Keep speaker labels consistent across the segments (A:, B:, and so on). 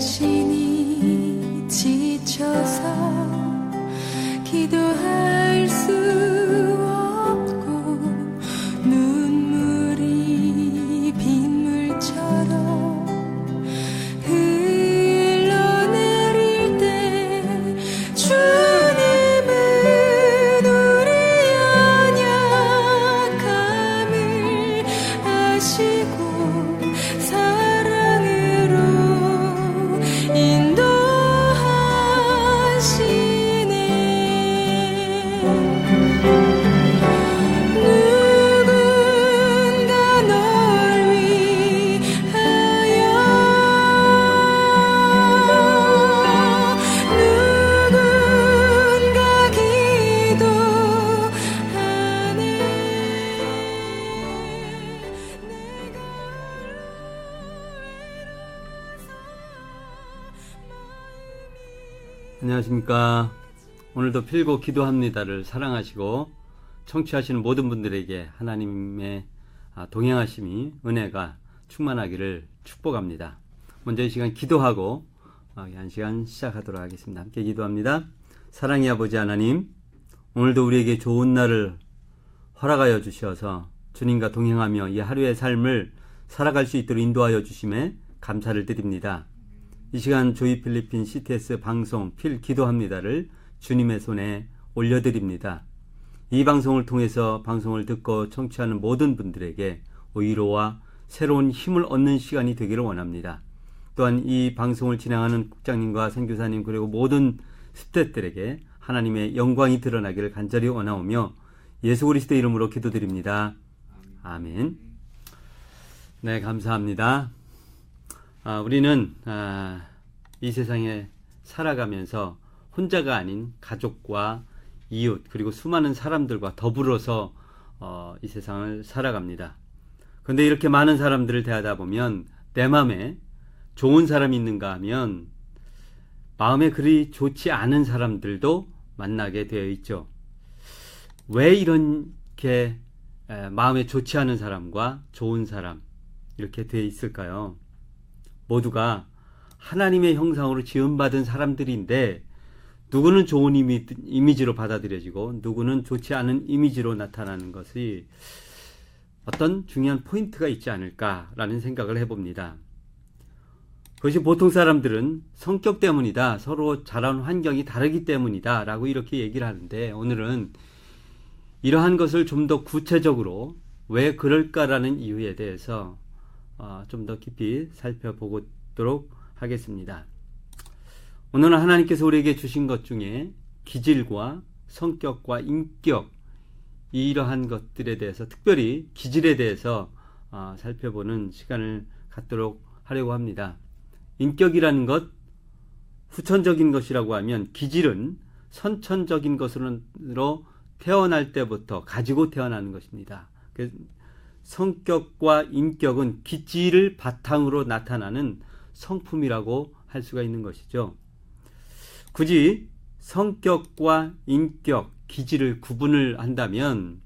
A: 자신이 지쳐서 기도할 수 없고 눈물이 빗물처럼 흘러내릴 때 주님은 우리의 연약함을 아시고 사랑으로 인도하시네. 누군가 널 위하여 누군가 기도하네. 내가
B: 안녕하십니까. 오늘도 필고 기도합니다를 사랑하시고 청취하시는 모든 분들에게 하나님의 동행하심이 은혜가 충만하기를 축복합니다. 먼저 이 시간 기도하고 한 시간 시작하도록 하겠습니다. 함께 기도합니다. 사랑의 아버지 하나님, 오늘도 우리에게 좋은 날을 허락하여 주셔서 주님과 동행하며 이 하루의 삶을 살아갈 수 있도록 인도하여 주심에 감사를 드립니다. 이 시간 조이 필리핀 CTS 방송 필 기도합니다를 주님의 손에 올려드립니다. 이 방송을 통해서 방송을 듣고 청취하는 모든 분들에게 위로와 새로운 힘을 얻는 시간이 되기를 원합니다. 또한 이 방송을 진행하는 국장님과 선교사님 그리고 모든 스태프들에게 하나님의 영광이 드러나기를 간절히 원하오며 예수 그리스도의 이름으로 기도드립니다. 아멘. 네, 감사합니다. 우리는 이 세상에 살아가면서 혼자가 아닌 가족과 이웃 그리고 수많은 사람들과 더불어서 이 세상을 살아갑니다. 그런데 이렇게 많은 사람들을 대하다 보면 내 마음에 좋은 사람이 있는가 하면 마음에 그리 좋지 않은 사람들도 만나게 되어 있죠. 왜 이렇게 마음에 좋지 않은 사람과 좋은 사람 이렇게 되어 있을까요? 모두가 하나님의 형상으로 지음받은 사람들인데 누구는 좋은 이미지로 받아들여지고 누구는 좋지 않은 이미지로 나타나는 것이 어떤 중요한 포인트가 있지 않을까라는 생각을 해봅니다. 그것이 보통 사람들은 성격 때문이다, 서로 자란 환경이 다르기 때문이다 라고 이렇게 얘기를 하는데 오늘은 이러한 것을 좀 더 구체적으로 왜 그럴까라는 이유에 대해서 좀 더 깊이 살펴보도록 하겠습니다. 오늘은 하나님께서 우리에게 주신 것 중에 기질과 성격과 인격 이러한 것들에 대해서 특별히 기질에 대해서 살펴보는 시간을 갖도록 하려고 합니다. 인격이라는 것 후천적인 것이라고 하면 기질은 선천적인 것으로 태어날 때부터 가지고 태어나는 것입니다. 성격과 인격은 기질을 바탕으로 나타나는 성품이라고 할 수가 있는 것이죠. 굳이 성격과 인격, 기질을 구분을 한다면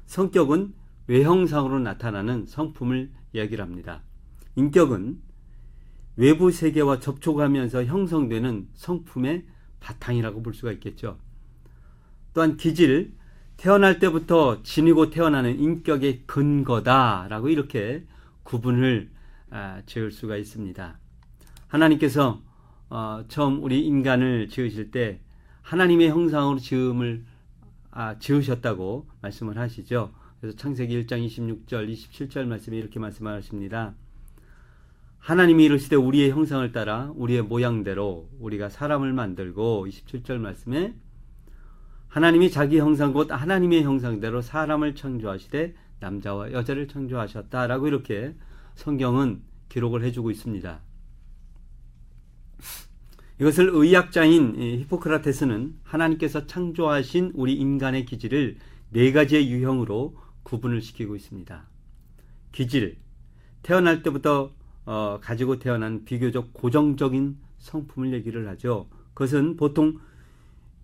B: 성격은 외형상으로 나타나는 성품을 이야기를 합니다. 인격은 외부 세계와 접촉하면서 형성되는 성품의 바탕이라고 볼 수가 있겠죠. 또한 기질, 태어날 때부터 지니고 태어나는 인격의 근거다라고 이렇게 구분을 지을 수가 있습니다. 하나님께서 처음 우리 인간을 지으실 때 하나님의 형상으로 지으셨다고 말씀을 하시죠. 그래서 창세기 1장 26절 27절 말씀에 이렇게 말씀하십니다. 하나님이 이르시되 우리의 형상을 따라 우리의 모양대로 우리가 사람을 만들고 27절 말씀에 하나님이 자기 형상 곧 하나님의 형상대로 사람을 창조하시되 남자와 여자를 창조하셨다라고 이렇게 성경은 기록을 해주고 있습니다. 이것을 의학자인 히포크라테스는 하나님께서 창조하신 우리 인간의 기질을 네 가지의 유형으로 구분을 시키고 있습니다. 기질, 태어날 때부터 가지고 태어난 비교적 고정적인 성품을 얘기를 하죠. 그것은 보통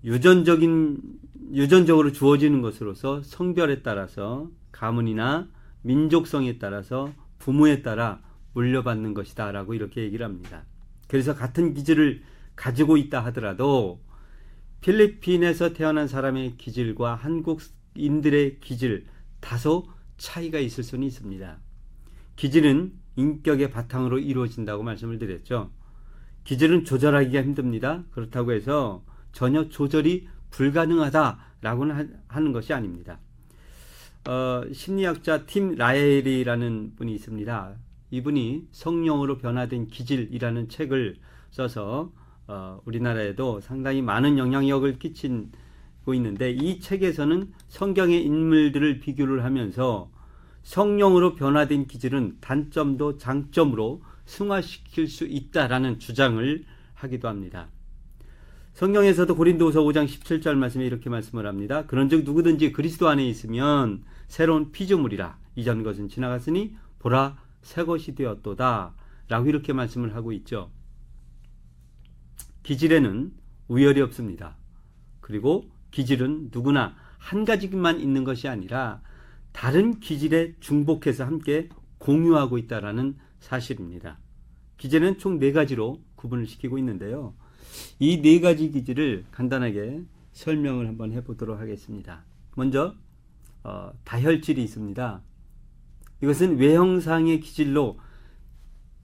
B: 유전적으로 주어지는 것으로서 성별에 따라서 가문이나 민족성에 따라서 부모에 따라 물려받는 것이다 라고 이렇게 얘기를 합니다. 그래서 같은 기질을 가지고 있다 하더라도 필리핀에서 태어난 사람의 기질과 한국인들의 기질 다소 차이가 있을 수는 있습니다. 기질은 인격의 바탕으로 이루어진다고 말씀을 드렸죠. 기질은 조절하기가 힘듭니다. 그렇다고 해서 전혀 조절이 불가능하다라고는 하는 것이 아닙니다. 심리학자 팀 라엘이라는 분이 있습니다. 이분이 성령으로 변화된 기질이라는 책을 써서 우리나라에도 상당히 많은 영향력을 끼치고 있는데, 이 책에서는 성경의 인물들을 비교를 하면서 성령으로 변화된 기질은 단점도 장점으로 승화시킬 수 있다라는 주장을 하기도 합니다. 성경에서도 고린도후서 5장 17절 말씀에 이렇게 말씀을 합니다. 그런즉 누구든지 그리스도 안에 있으면 새로운 피조물이라, 이전 것은 지나갔으니 보라 새 것이 되었도다 라고 이렇게 말씀을 하고 있죠. 기질에는 우열이 없습니다. 그리고 기질은 누구나 한 가지만 있는 것이 아니라 다른 기질에 중복해서 함께 공유하고 있다는 사실입니다. 기질은 총 4가지로 구분을 시키고 있는데요. 이 4가지 기질을 간단하게 설명을 한번 해보도록 하겠습니다. 먼저 다혈질이 있습니다. 이것은 외형상의 기질로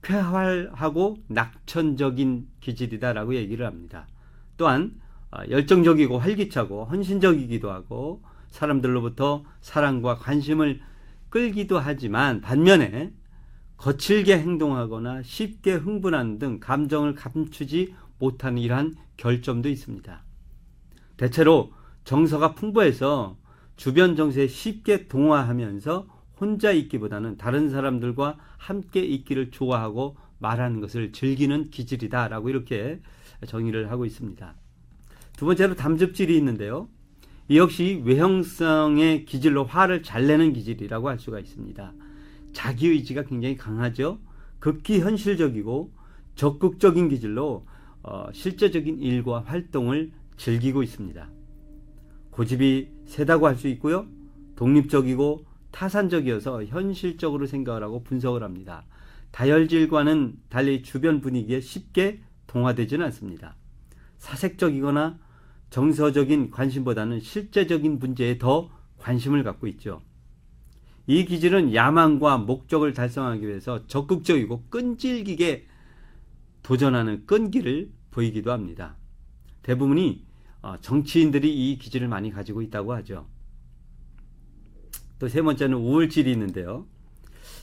B: 쾌활하고 낙천적인 기질이다라고 얘기를 합니다. 또한 열정적이고 활기차고 헌신적이기도 하고 사람들로부터 사랑과 관심을 끌기도 하지만, 반면에 거칠게 행동하거나 쉽게 흥분하는 등 감정을 감추지 못하는 이러한 결점도 있습니다. 대체로 정서가 풍부해서 주변 정서에 쉽게 동화하면서 혼자 있기보다는 다른 사람들과 함께 있기를 좋아하고 말하는 것을 즐기는 기질이다라고 이렇게 정의를 하고 있습니다. 두 번째로 담즙질이 있는데요. 이 역시 외형성의 기질로 화를 잘 내는 기질이라고 할 수가 있습니다. 자기의지가 굉장히 강하죠. 극히 현실적이고 적극적인 기질로 실제적인 일과 활동을 즐기고 있습니다. 고집이 세다고 할 수 있고요. 독립적이고 타산적이어서 현실적으로 생각을 하고 분석을 합니다. 다혈질과는 달리 주변 분위기에 쉽게 동화되지는 않습니다. 사색적이거나 정서적인 관심보다는 실제적인 문제에 더 관심을 갖고 있죠. 이 기질은 야망과 목적을 달성하기 위해서 적극적이고 끈질기게 도전하는 끈기를 보이기도 합니다. 대부분이 정치인들이 이 기질을 많이 가지고 있다고 하죠. 또 세 번째는 우울질이 있는데요.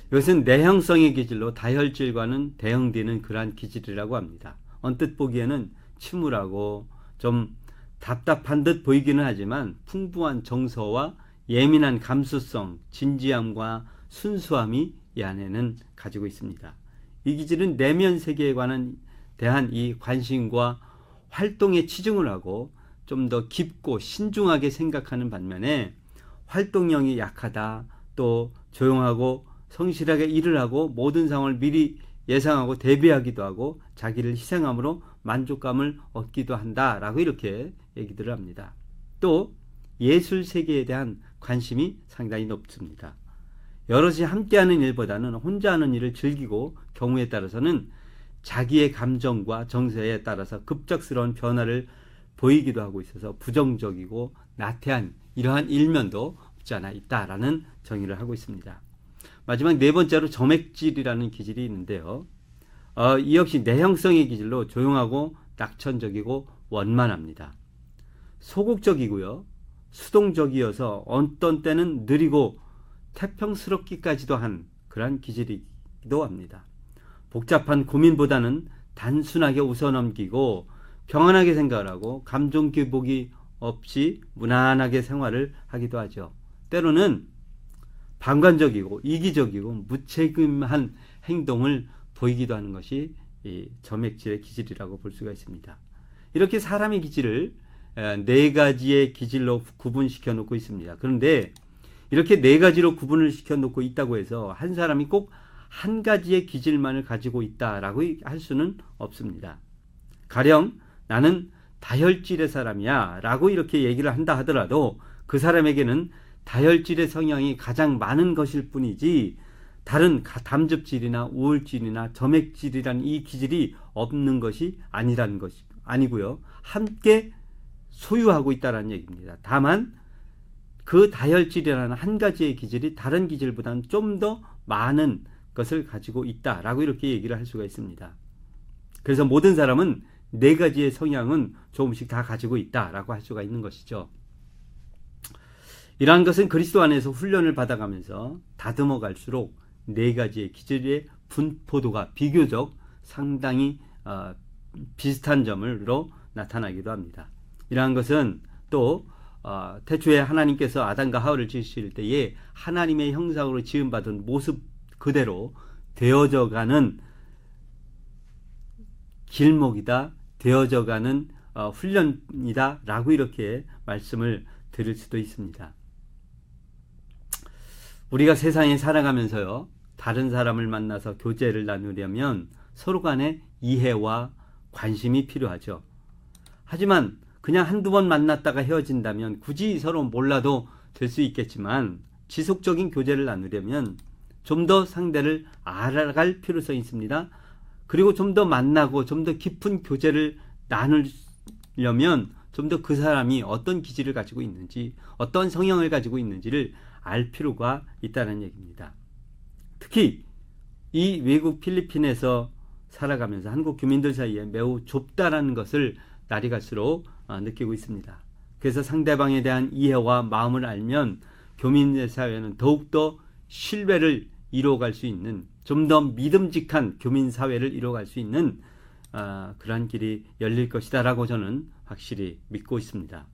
B: 이것은 내형성의 기질로 다혈질과는 대응되는 그러한 기질이라고 합니다. 언뜻 보기에는 침울하고 좀 답답한 듯 보이기는 하지만 풍부한 정서와 예민한 감수성, 진지함과 순수함이 이 안에는 가지고 있습니다. 이 기질은 내면 세계에 대한 이 관심과 활동에 치중을 하고 좀 더 깊고 신중하게 생각하는 반면에 활동력이 약하다, 또 조용하고 성실하게 일을 하고 모든 상황을 미리 예상하고 대비하기도 하고 자기를 희생함으로 만족감을 얻기도 한다라고 이렇게 얘기들을 합니다. 또 예술 세계에 대한 관심이 상당히 높습니다. 여럿이 함께하는 일보다는 혼자 하는 일을 즐기고 경우에 따라서는 자기의 감정과 정서에 따라서 급작스러운 변화를 보이기도 하고 있어서 부정적이고 나태한 이러한 일면도 없지 않아 있다라는 정의를 하고 있습니다. 마지막 네 번째로 점액질이라는 기질이 있는데요. 이 역시 내형성의 기질로 조용하고 낙천적이고 원만합니다. 소극적이고요. 수동적이어서 어떤 때는 느리고 태평스럽기까지도 한 그러한 기질이기도 합니다. 복잡한 고민보다는 단순하게 웃어넘기고 평안하게 생각을 하고 감정 기복이 없이 무난하게 생활을 하기도 하죠. 때로는 방관적이고 이기적이고 무책임한 행동을 보이기도 하는 것이 이 점액질의 기질이라고 볼 수가 있습니다. 이렇게 사람의 기질을 4가지의 기질로 구분시켜 놓고 있습니다. 그런데 이렇게 4가지로 구분을 시켜 놓고 있다고 해서 한 사람이 꼭 한 가지의 기질만을 가지고 있다라고 할 수는 없습니다. 가령 나는 다혈질의 사람이야 라고 이렇게 얘기를 한다 하더라도 그 사람에게는 다혈질의 성향이 가장 많은 것일 뿐이지 다른 담즙질이나 우울질이나 점액질이라는 이 기질이 없는 것이 아니라는 것이 아니고요. 함께 소유하고 있다는 얘기입니다. 다만 그 다혈질이라는 한 가지의 기질이 다른 기질보다는 좀 더 많은 것을 가지고 있다라고 이렇게 얘기를 할 수가 있습니다. 그래서 모든 사람은 네 가지의 성향은 조금씩 다 가지고 있다라고 할 수가 있는 것이죠. 이러한 것은 그리스도 안에서 훈련을 받아가면서 다듬어 갈수록 네 가지의 기질의 분포도가 비교적 상당히 비슷한 점으로 나타나기도 합니다. 이러한 것은 또 태초에 하나님께서 아담과 하와를 지으실 때에 하나님의 형상으로 지음받은 모습 그대로 되어져가는 길목이다, 되어져가는 훈련이다 라고 이렇게 말씀을 드릴 수도 있습니다. 우리가 세상에 살아가면서요, 다른 사람을 만나서 교제를 나누려면 서로 간의 이해와 관심이 필요하죠. 하지만 그냥 한두 번 만났다가 헤어진다면 굳이 서로 몰라도 될 수 있겠지만 지속적인 교제를 나누려면 좀 더 상대를 알아갈 필요성이 있습니다. 그리고 좀 더 만나고 좀 더 깊은 교제를 나누려면 좀 더 그 사람이 어떤 기질을 가지고 있는지, 어떤 성향을 가지고 있는지를 알 필요가 있다는 얘기입니다. 특히 이 외국 필리핀에서 살아가면서 한국 교민들 사이에 매우 좁다라는 것을 날이 갈수록 느끼고 있습니다. 그래서 상대방에 대한 이해와 마음을 알면 교민의 사회는 더욱더 신뢰를 이루어갈 수 있는, 좀 더 믿음직한 교민 사회를 이루어갈 수 있는 그러한 길이 열릴 것이다 라고 저는 확실히 믿고 있습니다.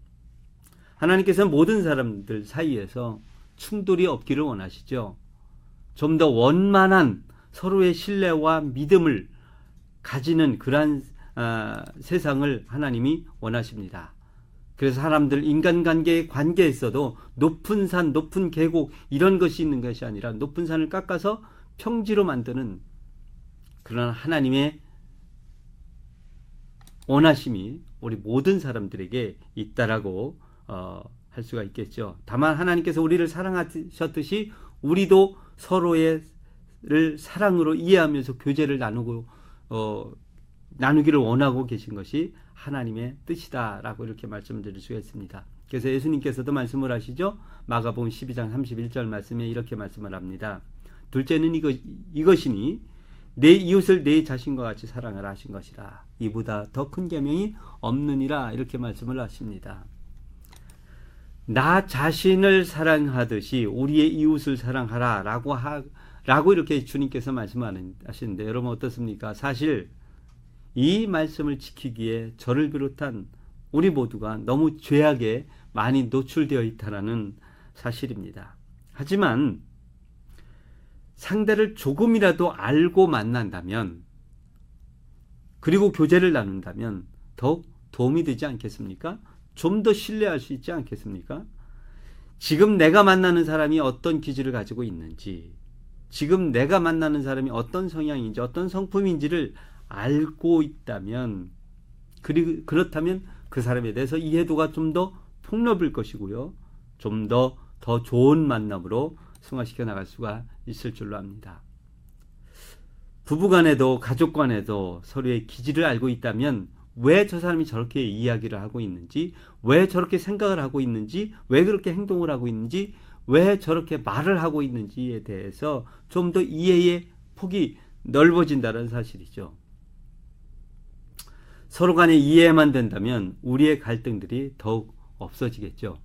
B: 하나님께서는 모든 사람들 사이에서 충돌이 없기를 원하시죠. 좀 더 원만한 서로의 신뢰와 믿음을 가지는 그러한 세상을 하나님이 원하십니다. 그래서 사람들 인간관계의 관계에서도 높은 산, 높은 계곡 이런 것이 있는 것이 아니라 높은 산을 깎아서 평지로 만드는 그런 하나님의 원하심이 우리 모든 사람들에게 있다라고 할 수가 있겠죠. 다만 하나님께서 우리를 사랑하셨듯이 우리도 서로를 사랑으로 이해하면서 교제를 나누기를 원하고 계신 것이 하나님의 뜻이다라고 이렇게 말씀드릴 수가 있습니다. 그래서 예수님께서도 말씀을 하시죠. 마가복음 12장 31절 말씀에 이렇게 말씀을 합니다. 둘째는 이것이니 내 이웃을 내 자신과 같이 사랑하라 하신 것이라. 이보다 더 큰 계명이 없느니라 이렇게 말씀을 하십니다. 나 자신을 사랑하듯이 우리의 이웃을 사랑하라 라고 이렇게 주님께서 말씀하시는데 여러분 어떻습니까? 사실 이 말씀을 지키기에 저를 비롯한 우리 모두가 너무 죄악에 많이 노출되어 있다는 사실입니다. 하지만 상대를 조금이라도 알고 만난다면, 그리고 교제를 나눈다면 더욱 도움이 되지 않겠습니까? 좀 더 신뢰할 수 있지 않겠습니까? 지금 내가 만나는 사람이 어떤 기질을 가지고 있는지, 지금 내가 만나는 사람이 어떤 성향인지, 어떤 성품인지를 알고 있다면, 그렇다면 그 사람에 대해서 이해도가 좀 더 폭넓을 것이고요. 좀 더 좋은 만남으로 승화시켜 나갈 수가 있을 줄로 압니다. 부부간에도 가족간에도 서로의 기질을 알고 있다면 왜 저 사람이 저렇게 이야기를 하고 있는지, 왜 저렇게 생각을 하고 있는지, 왜 그렇게 행동을 하고 있는지, 왜 저렇게 말을 하고 있는지에 대해서 좀 더 이해의 폭이 넓어진다는 사실이죠. 서로 간의 이해만 된다면 우리의 갈등들이 더욱 없어지겠죠.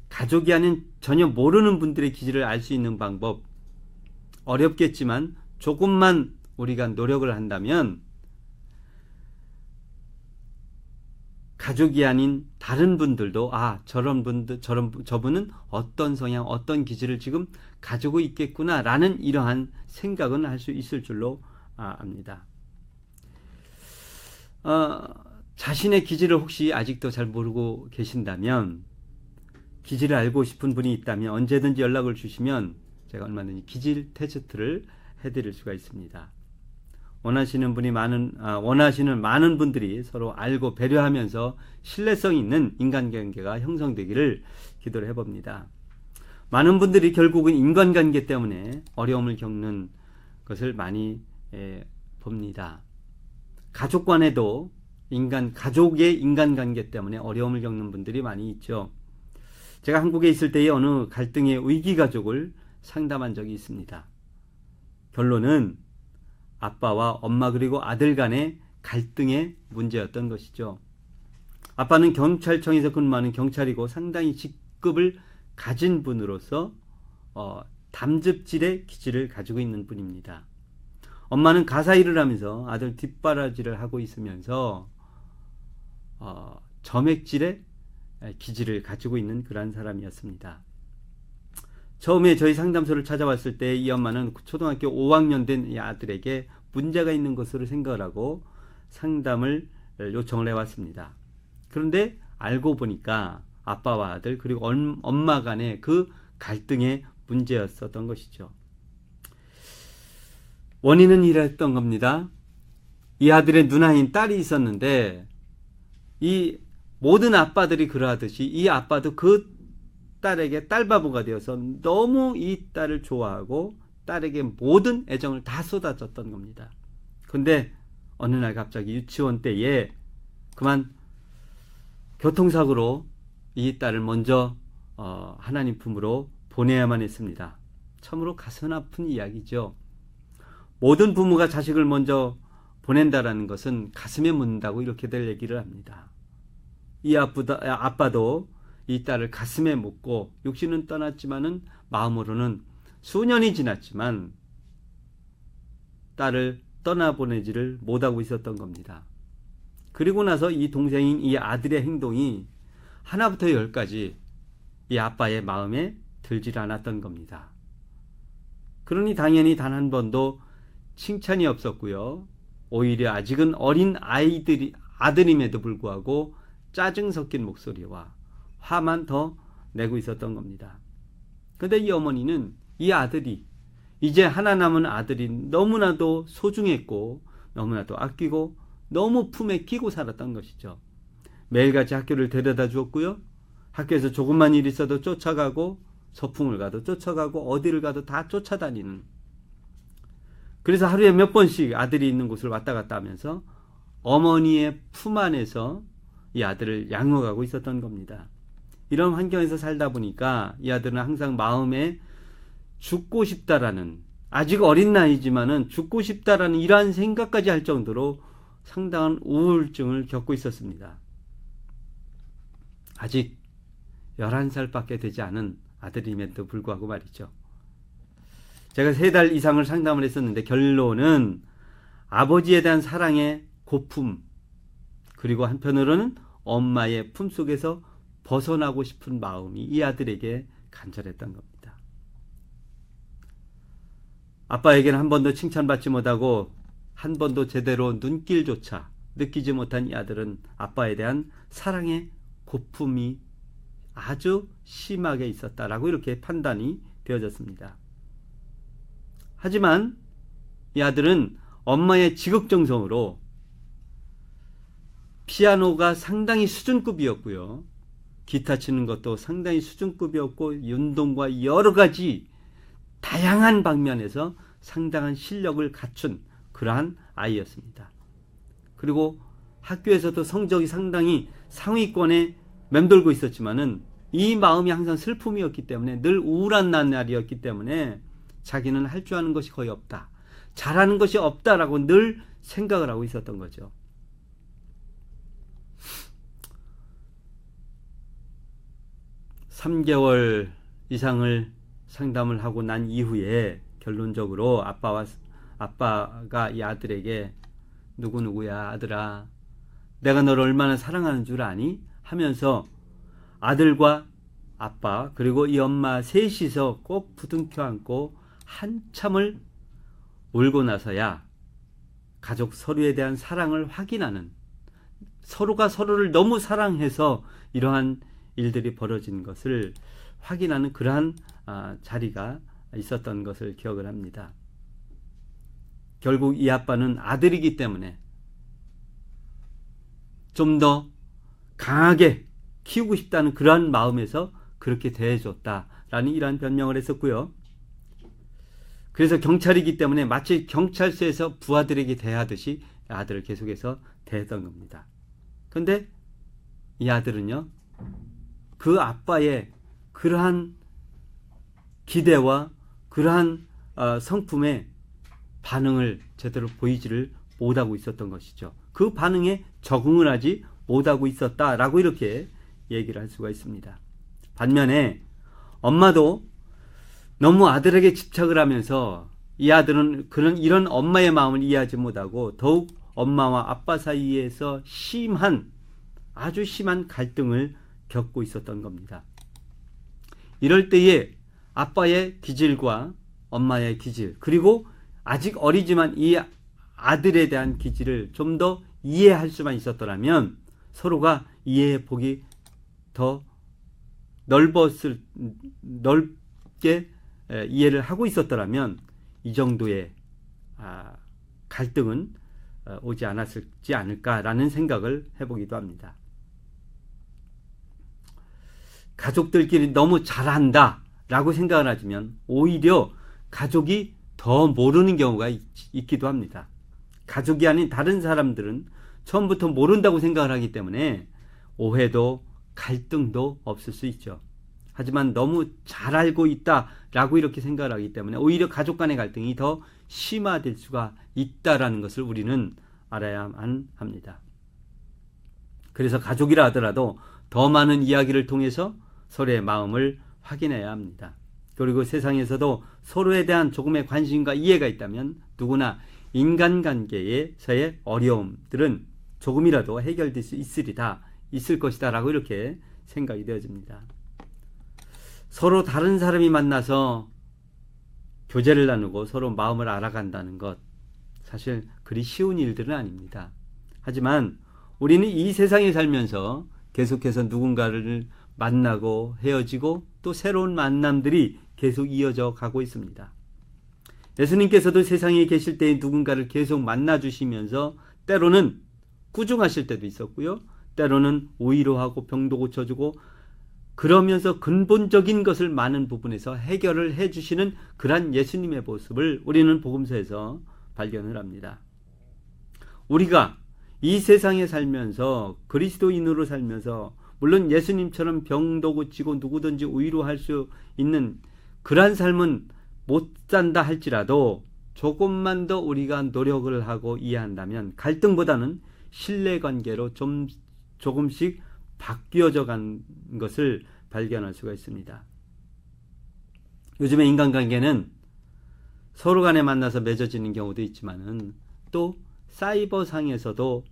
B: 가족이 아닌 전혀 모르는 분들의 기질을 알 수 있는 방법 어렵겠지만 조금만 우리가 노력을 한다면 가족이 아닌 다른 분들도 저분은 어떤 성향, 어떤 기질을 지금 가지고 있겠구나라는 이러한 생각은 할 수 있을 줄로 압니다. 자신의 기질을 혹시 아직도 잘 모르고 계신다면, 기질을 알고 싶은 분이 있다면 언제든지 연락을 주시면 제가 얼마든지 기질 테스트를 해드릴 수가 있습니다. 원하시는 많은 분들이 서로 알고 배려하면서 신뢰성 있는 인간관계가 형성되기를 기도를 해봅니다. 많은 분들이 결국은 인간관계 때문에 어려움을 겪는 것을 많이 봅니다. 가족 간에도 가족의 인간관계 때문에 어려움을 겪는 분들이 많이 있죠. 제가 한국에 있을 때의 어느 갈등의 위기가족을 상담한 적이 있습니다. 결론은 아빠와 엄마 그리고 아들 간의 갈등의 문제였던 것이죠. 아빠는 경찰청에서 근무하는 경찰이고 상당히 직급을 가진 분으로서 담즙질의 기질을 가지고 있는 분입니다. 엄마는 가사 일을 하면서 아들 뒷바라지를 하고 있으면서 점액질의 기질을 가지고 있는 그러한 사람이었습니다. 처음에 저희 상담소를 찾아왔을 때 이 엄마는 초등학교 5학년 된 이 아들에게 문제가 있는 것으로 생각을 하고 상담을 요청을 해왔습니다. 그런데 알고 보니까 아빠와 아들 그리고 엄마 간의 그 갈등의 문제였었던 것이죠. 원인은 이랬던 겁니다. 이 아들의 누나인 딸이 있었는데 이 모든 아빠들이 그러하듯이 이 아빠도 그 딸에게 딸바보가 되어서 너무 이 딸을 좋아하고 딸에게 모든 애정을 다 쏟아졌던 겁니다. 근데 어느 날 갑자기 유치원 때에 그만 교통사고로 이 딸을 먼저 하나님 품으로 보내야만 했습니다. 참으로 가슴 아픈 이야기죠. 모든 부모가 자식을 먼저 보낸다라는 것은 가슴에 묻는다고 이렇게들 얘기를 합니다. 이 아빠도 이 딸을 가슴에 묻고 육신은 떠났지만은 마음으로는 수년이 지났지만 딸을 떠나보내지를 못하고 있었던 겁니다. 그리고 나서 이 동생인 이 아들의 행동이 하나부터 열까지 이 아빠의 마음에 들질 않았던 겁니다. 그러니 당연히 단 한 번도 칭찬이 없었고요. 오히려 아직은 어린 아들임에도 불구하고 짜증 섞인 목소리와 화만 더 내고 있었던 겁니다. 그런데 이 어머니는 이 아들이 이제 하나 남은 아들이 너무나도 소중했고 너무나도 아끼고 너무 품에 끼고 살았던 것이죠. 매일같이 학교를 데려다 주었고요. 학교에서 조금만 일 있어도 쫓아가고 소풍을 가도 쫓아가고 어디를 가도 다 쫓아다니는, 그래서 하루에 몇 번씩 아들이 있는 곳을 왔다 갔다 하면서 어머니의 품 안에서 이 아들을 양육하고 있었던 겁니다. 이런 환경에서 살다 보니까 이 아들은 항상 마음에 죽고 싶다라는, 아직 어린 나이지만은 죽고 싶다라는 이러한 생각까지 할 정도로 상당한 우울증을 겪고 있었습니다. 아직 11살밖에 되지 않은 아들임에도 불구하고 말이죠. 제가 3달 이상을 상담을 했었는데 결론은 아버지에 대한 사랑의 고품, 그리고 한편으로는 엄마의 품속에서 벗어나고 싶은 마음이 이 아들에게 간절했던 겁니다. 아빠에게는 한 번도 칭찬받지 못하고 한 번도 제대로 눈길조차 느끼지 못한 이 아들은 아빠에 대한 사랑의 고품이 아주 심하게 있었다라고 이렇게 판단이 되어졌습니다. 하지만 이 아들은 엄마의 지극정성으로 피아노가 상당히 수준급이었고요. 기타 치는 것도 상당히 수준급이었고 운동과 여러 가지 다양한 방면에서 상당한 실력을 갖춘 그러한 아이였습니다. 그리고 학교에서도 성적이 상당히 상위권에 맴돌고 있었지만은 이 마음이 항상 슬픔이었기 때문에 늘 우울한 날이었기 때문에 자기는 할 줄 아는 것이 거의 없다, 잘하는 것이 없다라고 늘 생각을 하고 있었던 거죠. (3개월) 이상을 상담을 하고 난 이후에 결론적으로 아빠가 이 아들에게 누구누구야 아들아, 내가 너를 얼마나 사랑하는 줄 아니? 하면서 아들과 아빠 그리고 이 엄마 셋이서 꼭 부둥켜 안고 한참을 울고 나서야 가족 서로에 대한 사랑을 확인하는, 서로가 서로를 너무 사랑해서 이러한 일들이 벌어진 것을 확인하는 그러한 자리가 있었던 것을 기억을 합니다. 결국 이 아빠는 아들이기 때문에 좀 더 강하게 키우고 싶다는 그러한 마음에서 그렇게 대해줬다라고 라는 이러한 변명을 했었고요. 그래서 경찰이기 때문에 마치 경찰서에서 부하들에게 대하듯이 아들을 계속해서 대했던 겁니다. 그런데 이 아들은요, 그 아빠의 그러한 기대와 그러한 성품에 반응을 제대로 보이지를 못하고 있었던 것이죠. 그 반응에 적응을 하지 못하고 있었다라고 이렇게 얘기를 할 수가 있습니다. 반면에 엄마도 너무 아들에게 집착을 하면서 이 아들은 이런 엄마의 마음을 이해하지 못하고 더욱 엄마와 아빠 사이에서 아주 심한 갈등을 겪고 있었던 겁니다. 이럴 때에 아빠의 기질과 엄마의 기질, 그리고 아직 어리지만 이 아들에 대한 기질을 좀 더 이해할 수만 있었더라면, 서로가 이해의 폭이 더 넓게 이해를 하고 있었더라면 이 정도의 갈등은 오지 않았지 않을까라는 생각을 해보기도 합니다. 가족들끼리 너무 잘한다 라고 생각을 하지만 오히려 가족이 더 모르는 경우가 있기도 합니다. 가족이 아닌 다른 사람들은 처음부터 모른다고 생각을 하기 때문에 오해도 갈등도 없을 수 있죠. 하지만 너무 잘 알고 있다라고 이렇게 생각을 하기 때문에 오히려 가족 간의 갈등이 더 심화될 수가 있다라는 것을 우리는 알아야만 합니다. 그래서 가족이라 하더라도 더 많은 이야기를 통해서 서로의 마음을 확인해야 합니다. 그리고 세상에서도 서로에 대한 조금의 관심과 이해가 있다면 누구나 인간관계에서의 어려움들은 조금이라도 해결될 수 있을 것이다 라고 이렇게 생각이 되어집니다. 서로 다른 사람이 만나서 교제를 나누고 서로 마음을 알아간다는 것, 사실 그리 쉬운 일들은 아닙니다. 하지만 우리는 이 세상에 살면서 계속해서 누군가를 만나고 헤어지고 또 새로운 만남들이 계속 이어져 가고 있습니다. 예수님께서도 세상에 계실 때에 누군가를 계속 만나주시면서 때로는 꾸중하실 때도 있었고요. 때로는 위로하고 병도 고쳐주고 그러면서 근본적인 것을 많은 부분에서 해결을 해주시는 그런 예수님의 모습을 우리는 복음서에서 발견을 합니다. 우리가 이 세상에 살면서 그리스도인으로 살면서 물론 예수님처럼 병도 고치고 누구든지 위로할 수 있는 그러한 삶은 못 산다 할지라도 조금만 더 우리가 노력을 하고 이해한다면 갈등보다는 신뢰관계로 조금씩 바뀌어져 간 것을 발견할 수가 있습니다. 요즘에 인간관계는 서로 간에 만나서 맺어지는 경우도 있지만은 또 사이버상에서도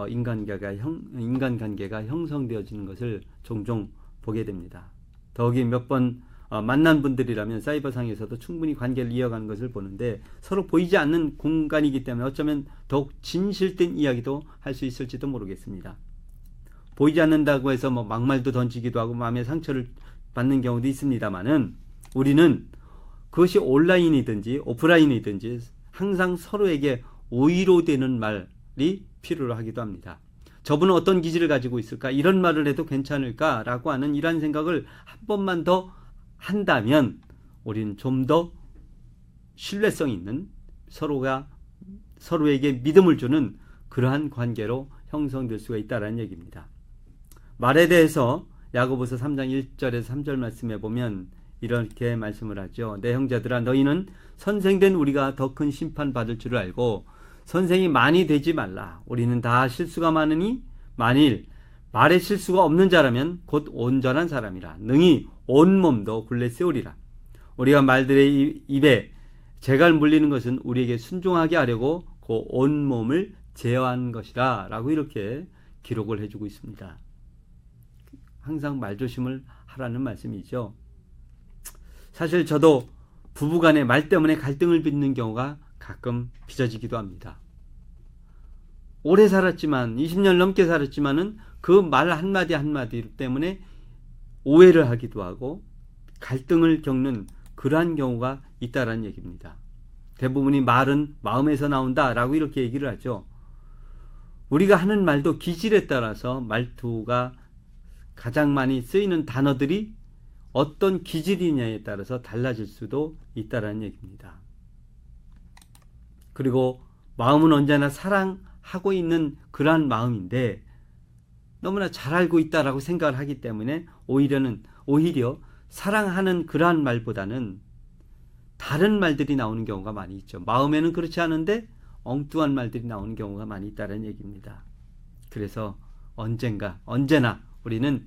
B: 인간관계가 형성되어지는 것을 종종 보게 됩니다. 더욱이 몇 번 만난 분들이라면 사이버상에서도 충분히 관계를 이어가는 것을 보는데 서로 보이지 않는 공간이기 때문에 어쩌면 더욱 진실된 이야기도 할 수 있을지도 모르겠습니다. 보이지 않는다고 해서 막말도 던지기도 하고 마음의 상처를 받는 경우도 있습니다만은 우리는 그것이 온라인이든지 오프라인이든지 항상 서로에게 위로되는 말이 필요로 하기도 합니다. 저분은 어떤 기질을 가지고 있을까? 이런 말을 해도 괜찮을까라고 하는 이러한 생각을 한 번만 더 한다면 우리는 좀 더 신뢰성 있는 서로에게 믿음을 주는 그러한 관계로 형성될 수가 있다는 얘기입니다. 말에 대해서 야고보서 3장 1절에서 3절 말씀에 보면 이렇게 말씀을 하죠. 내 형제들아 너희는 선생된 우리가 더 큰 심판 받을 줄을 알고 선생이 많이 되지 말라. 우리는 다 실수가 많으니 만일 말에 실수가 없는 자라면 곧 온전한 사람이라. 능히 온 몸도 굴레 세우리라. 우리가 말들의 입에 재갈 물리는 것은 우리에게 순종하게 하려고 그 온 몸을 제어한 것이라 라고 이렇게 기록을 해주고 있습니다. 항상 말조심을 하라는 말씀이죠. 사실 저도 부부간의 말 때문에 갈등을 빚는 경우가 가끔 빚어지기도 합니다. 오래 살았지만 20년 넘게 살았지만은 그 말 한마디 한마디 때문에 오해를 하기도 하고 갈등을 겪는 그러한 경우가 있다라는 얘기입니다. 대부분이 말은 마음에서 나온다라고 이렇게 얘기를 하죠. 우리가 하는 말도 기질에 따라서 말투가 가장 많이 쓰이는 단어들이 어떤 기질이냐에 따라서 달라질 수도 있다는 얘기입니다. 그리고 마음은 언제나 사랑하고 있는 그러한 마음인데 너무나 잘 알고 있다라고 생각을 하기 때문에 오히려 사랑하는 그러한 말보다는 다른 말들이 나오는 경우가 많이 있죠. 마음에는 그렇지 않은데 엉뚱한 말들이 나오는 경우가 많이 있다는 얘기입니다. 그래서 언제나 우리는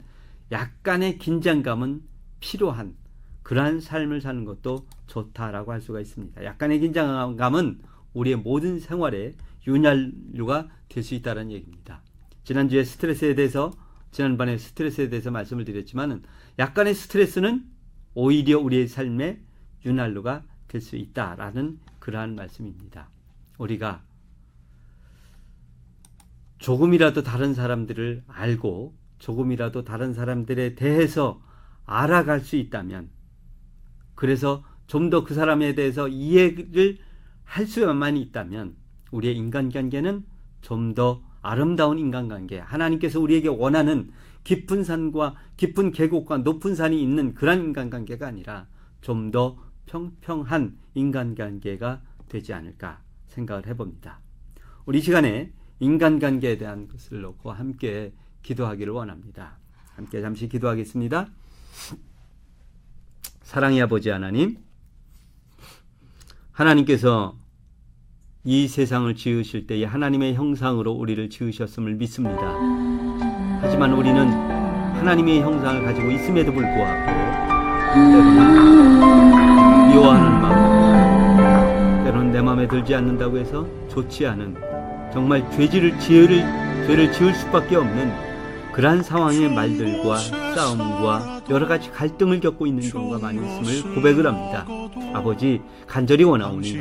B: 약간의 긴장감은 필요한 그러한 삶을 사는 것도 좋다라고 할 수가 있습니다. 약간의 긴장감은 우리의 모든 생활에 윤활유가 될 수 있다는 얘기입니다. 지난번에 스트레스에 대해서 말씀을 드렸지만 약간의 스트레스는 오히려 우리의 삶에 윤활유가 될 수 있다라는 그러한 말씀입니다. 우리가 조금이라도 다른 사람들을 알고 조금이라도 다른 사람들에 대해서 알아갈 수 있다면, 그래서 좀 더 그 사람에 대해서 이해를 할 수만 있다면 우리의 인간관계는 좀 더 아름다운 인간관계, 하나님께서 우리에게 원하는 깊은 산과 깊은 계곡과 높은 산이 있는 그런 인간관계가 아니라 좀 더 평평한 인간관계가 되지 않을까 생각을 해봅니다. 우리 시간에 인간관계에 대한 것을 놓고 함께 기도하기를 원합니다. 함께 잠시 기도하겠습니다. 사랑의 아버지 하나님, 하나님께서 이 세상을 지으실 때에 하나님의 형상으로 우리를 지으셨음을 믿습니다. 하지만 우리는 하나님의 형상을 가지고 있음에도 불구하고 때로는 미워하는 마음, 때로는 내 마음에 들지 않는다고 해서 좋지 않은, 정말 죄를 지을 수밖에 없는 그러한 상황의 말들과 싸움과 여러 가지 갈등을 겪고 있는 경우가 많이 있음을 고백을 합니다. 아버지, 간절히 원하오니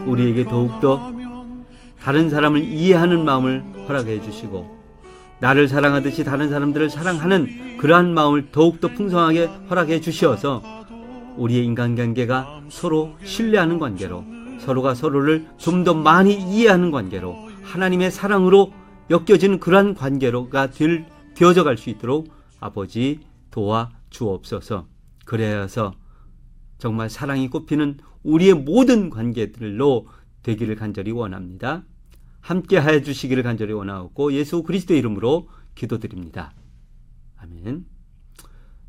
B: 우리에게 더욱더 다른 사람을 이해하는 마음을 허락해 주시고, 나를 사랑하듯이 다른 사람들을 사랑하는 그러한 마음을 더욱더 풍성하게 허락해 주시어서 우리의 인간관계가 서로 신뢰하는 관계로, 서로가 서로를 좀 더 많이 이해하는 관계로, 하나님의 사랑으로 엮여지는 그러한 관계로가 되어져 갈 수 있도록 아버지 도와 주옵소서. 그래서 정말 사랑이 꽃피는 우리의 모든 관계들로 되기를 간절히 원합니다. 함께 하여 주시기를 간절히 원하고 예수 그리스도의 이름으로 기도드립니다. 아멘.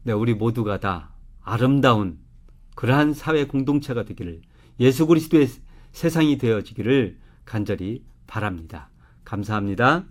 B: 네, 우리 모두가 다 아름다운 그러한 사회 공동체가 되기를, 예수 그리스도의 세상이 되어지기를 간절히 바랍니다. 감사합니다.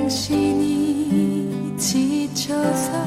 A: 당신이 지쳐서